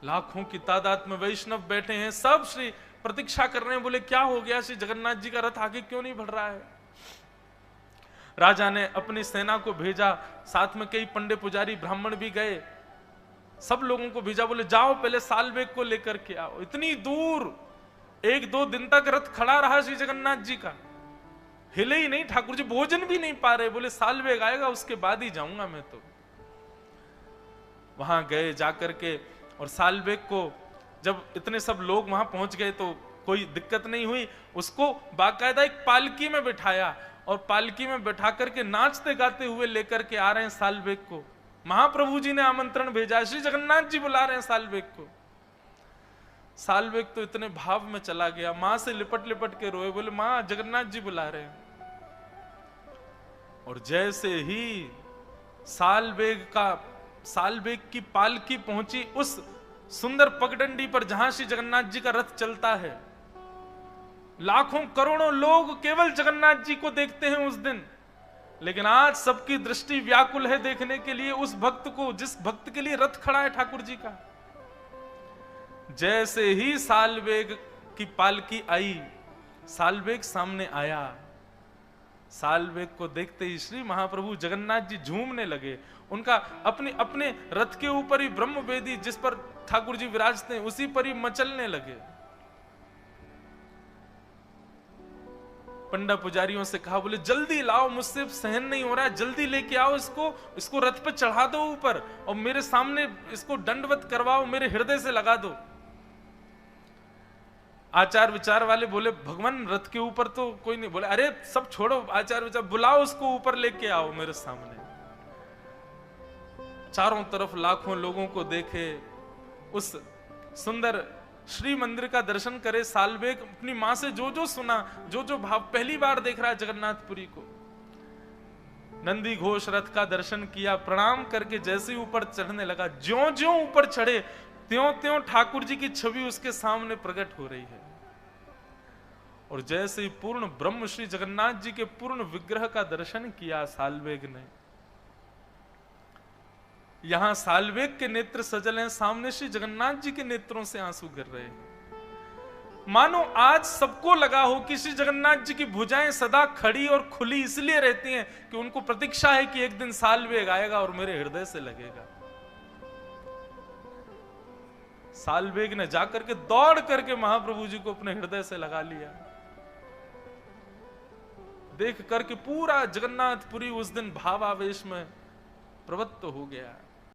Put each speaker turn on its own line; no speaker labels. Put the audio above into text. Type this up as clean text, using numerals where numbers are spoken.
लाखों की तादाद में वैष्णव बैठे हैं, सब श्री प्रतीक्षा कर रहे हैं, बोले क्या हो गया, श्री जगन्नाथ जी का रथ आगे क्यों नहीं बढ़ रहा है। राजा ने अपनी सेना को भेजा, साथ में कई पंडे पुजारी ब्राह्मण भी गए, सब लोगों को भेजा, बोले जाओ पहले सालवेग को लेकर के आओ। इतनी दूर 1-2 दिन तक रथ खड़ा रहा श्री जगन्नाथ जी का, हिले ही नहीं, ठाकुर जी भोजन भी नहीं पा रहे, बोले सालवेग आएगा उसके बाद ही जाऊंगा मैं। तो वहां गए जाकर के, और सालवेग को जब इतने सब लोग वहां पहुंच गए तो कोई दिक्कत नहीं हुई, उसको बाकायदा एक पालकी में बिठाया, और पालकी में बैठा करके नाचते गाते हुए लेकर के आ रहे हैं सालवेग को। महाप्रभु जी ने आमंत्रण भेजा, श्री जगन्नाथ जी बुला रहे हैं सालवेग को। सालवेग तो इतने भाव में चला गया, मां से लिपट लिपट के रोए, बोले मां जगन्नाथ जी बुला रहे हैं। और जैसे ही सालवेग की पालकी पहुंची उस सुंदर पगडंडी पर जहां श्री जगन्नाथ जी का रथ चलता है, लाखों करोड़ों लोग केवल जगन्नाथ जी को देखते हैं उस दिन, लेकिन आज सबकी दृष्टि व्याकुल है देखने के लिए उस भक्त को, जिस भक्त के लिए रथ खड़ा है ठाकुर जी का। जैसे ही सालवेग की पालकी आई, सालवेग सामने आया, सालवेग को देखते ही श्री महाप्रभु जगन्नाथ जी झूमने लगे। उनका अपने अपने रथ के ऊपर ही ब्रह्म वेदी जिस पर ठाकुर जी विराजते हैं उसी पर ही मचलने लगे। पंडा पुजारियों से कहा, बोले जल्दी लाओ, मुझसे सहन नहीं हो रहा है, जल्दी लेके आओ इसको रथ पे चढ़ा दो ऊपर, और मेरे सामने इसको दंडवत करवाओ, मेरे हृदय से लगा दो। आचार विचार वाले बोले भगवान रथ के ऊपर तो कोई नहीं, बोले अरे सब छोड़ो आचार विचार, बुलाओ उसको ऊपर लेके आओ मेरे सामने। चारों तरफ लाखों लोगों को देखे, उस सुंदर श्री मंदिर का दर्शन करे, सालवेग अपनी मां से जो जो सुना, जो जो भाव, पहली बार देख रहा है जगन्नाथपुरी को। नंदी घोष रथ का दर्शन किया, प्रणाम करके जैसे ही ऊपर चढ़ने लगा, ज्यों ज्यों ऊपर चढ़े त्यों त्यों ठाकुर जी की छवि उसके सामने प्रकट हो रही है। और जैसे ही पूर्ण ब्रह्म श्री जगन्नाथ जी के पूर्ण विग्रह का दर्शन किया सालवेग ने, यहां सालवेग के नेत्र सजल हैं, सामने श्री जगन्नाथ जी के नेत्रों से आंसू गिर रहे हैं। मानो आज सबको लगा हो कि श्री जगन्नाथ जी की भुजाएं सदा खड़ी और खुली इसलिए रहती हैं कि उनको प्रतीक्षा है कि एक दिन सालवेग आएगा और मेरे हृदय से लगेगा। सालवेग ने जाकर के दौड़ करके महाप्रभु जी को अपने हृदय से लगा लिया। देख करके पूरा जगन्नाथपुरी उस दिन भावावेश में प्रवृत्त हो गया।